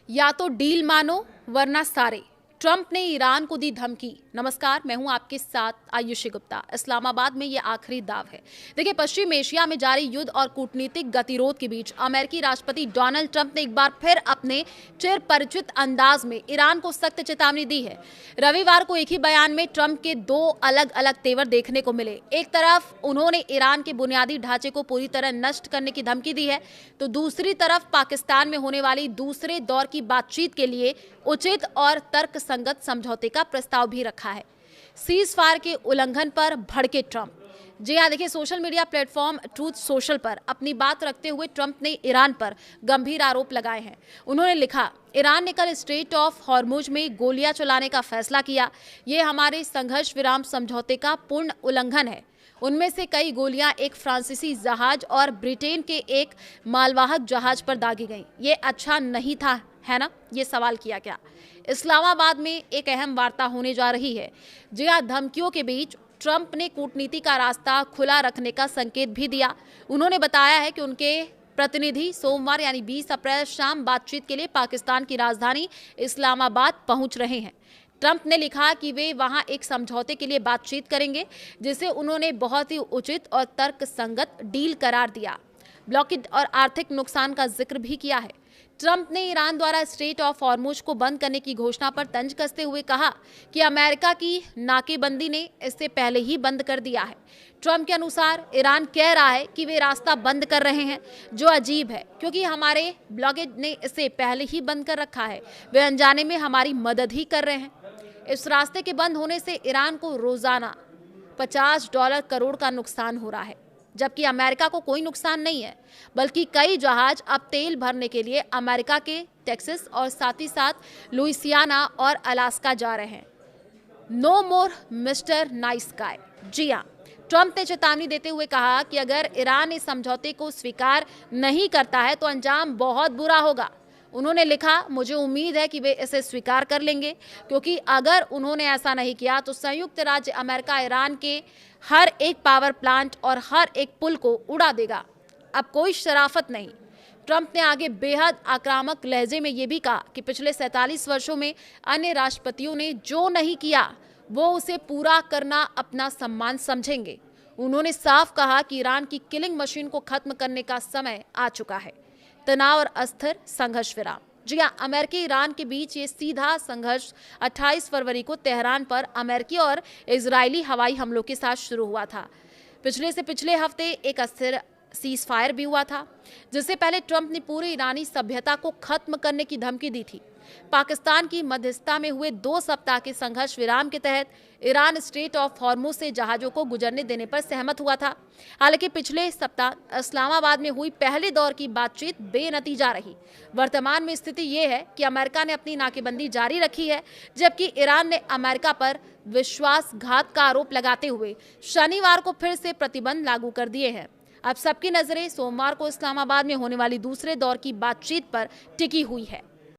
या तो डील मानो वरना सारे। ट्रंप ने ईरान को दी धमकी। नमस्कार, मैं हूं आपके साथ आयुषी गुप्ता। इस्लामाबाद में ये आखिरी दाव है। देखिए, पश्चिम एशिया में जारी युद्ध और कूटनीतिक गतिरोध के बीच अमेरिकी राष्ट्रपति डोनाल्ड ट्रंप ने एक बार फिर अपने चिर परिचित अंदाज में ईरान को सख्त चेतावनी दी है। रविवार को एक ही बयान में ट्रंप के दो अलग अलग तेवर देखने को मिले। एक तरफ उन्होंने ईरान के बुनियादी ढांचे को पूरी तरह नष्ट करने की धमकी दी है, तो दूसरी तरफ पाकिस्तान में होने वाली दूसरे दौर की बातचीत के लिए उचित और तर्कसंगत समझौते का प्रस्ताव भी रखा है। सीज फायर के उल्लंघन पर भड़के ट्रंप। जी हाँ, देखिए, social media platform truth social पर अपनी बात रखते हुए ट्रंप ने ईरान पर गंभीर आरोप लगाए हैं। उन्होंने लिखा, ईरान ने कल स्ट्रेट ऑफ हॉर्मुज में गोलियां चलाने का फैसला किया। ये हमारे संघर्ष विराम समझौते का पूर्ण उल्लंघन है। उनमें से कई गोलियां एक फ्रांसीसी जहाज और ब्रिटेन के एक मालवाहक जहाज पर दागी गईं। ये अच्छा नहीं था, है ना? ये सवाल किया गया। इस्लामाबाद में एक अहम वार्ता होने जा रही है। जी हाँ, धमकियों के बीच ट्रंप ने कूटनीति का रास्ता खुला रखने का संकेत भी दिया। उन्होंने बताया है कि उनके प्रतिनिधि सोमवार यानी 20 अप्रैल शाम बातचीत के लिए पाकिस्तान की राजधानी इस्लामाबाद पहुंच रहे हैं। ट्रंप ने लिखा कि वे वहां एक समझौते के लिए बातचीत करेंगे, जिसे उन्होंने बहुत ही उचित और तर्कसंगत डील करार दिया। ब्लॉकेड और आर्थिक नुकसान का जिक्र भी किया है। ट्रंप ने ईरान द्वारा स्ट्रेट ऑफ हॉर्मुज को बंद करने की घोषणा पर तंज कसते हुए कहा कि अमेरिका की नाकेबंदी ने इससे पहले ही बंद कर दिया है। ट्रंप के अनुसार ईरान कह रहा है कि वे रास्ता बंद कर रहे हैं, जो अजीब है क्योंकि हमारे ब्लॉकेड ने इसे पहले ही बंद कर रखा है। वे अनजाने में हमारी मदद ही कर रहे हैं। इस रास्ते के बंद होने से ईरान को रोजाना $50 करोड़ का नुकसान हो रहा है, जबकि अमेरिका को कोई नुकसान नहीं है, बल्कि कई जहाज अब तेल भरने के लिए अमेरिका के टेक्सास और साथ ही साथ लुइसियाना और अलास्का जा रहे हैं। नो मोर मिस्टर नाइस गाय। जी हाँ, ट्रंप ने चेतावनी देते हुए कहा कि अगर ईरान इस समझौते को स्वीकार नहीं करता है तो अंजाम बहुत बुरा होगा। उन्होंने लिखा, मुझे उम्मीद है कि वे इसे स्वीकार कर लेंगे, क्योंकि अगर उन्होंने ऐसा नहीं किया तो संयुक्त राज्य अमेरिका ईरान के हर एक पावर प्लांट और हर एक पुल को उड़ा देगा। अब कोई शराफत नहीं। ट्रंप ने आगे बेहद आक्रामक लहजे में यह भी कहा कि पिछले 47 वर्षों में अन्य राष्ट्रपतियों ने जो नहीं किया वो उसे पूरा करना अपना सम्मान समझेंगे। उन्होंने साफ कहा कि ईरान की किलिंग मशीन को खत्म करने का समय आ चुका है। तनाव और अस्थिर संघर्ष विराम। जी हाँ, अमेरिकी ईरान के बीच ये सीधा संघर्ष 28 फरवरी को तेहरान पर अमेरिकी और इजरायली हवाई हमलों के साथ शुरू हुआ था। पिछले हफ्ते एक अस्थिर सीज फायर भी हुआ था, जिससे पहले ट्रंप ने पूरी ईरानी सभ्यता को खत्म करने की धमकी दी थी। पाकिस्तान की मध्यस्थता में हुए 2 सप्ताह के संघर्ष विराम के तहत ईरान स्ट्रेट ऑफ हॉर्मुज से जहाजों को गुजरने देने पर सहमत हुआ था। हालांकि पिछले सप्ताह इस्लामाबाद में हुई पहले दौर की बातचीत बेनतीजा रही। वर्तमान में स्थिति ये है कि अमेरिका ने अपनी नाकेबंदी जारी रखी है, जबकि ईरान ने अमेरिका पर विश्वासघात का आरोप लगाते हुए शनिवार को फिर से प्रतिबंध लागू कर दिए हैं। अब सबकी नजरें सोमवार को इस्लामाबाद में होने वाली दूसरे दौर की बातचीत पर टिकी हुई है।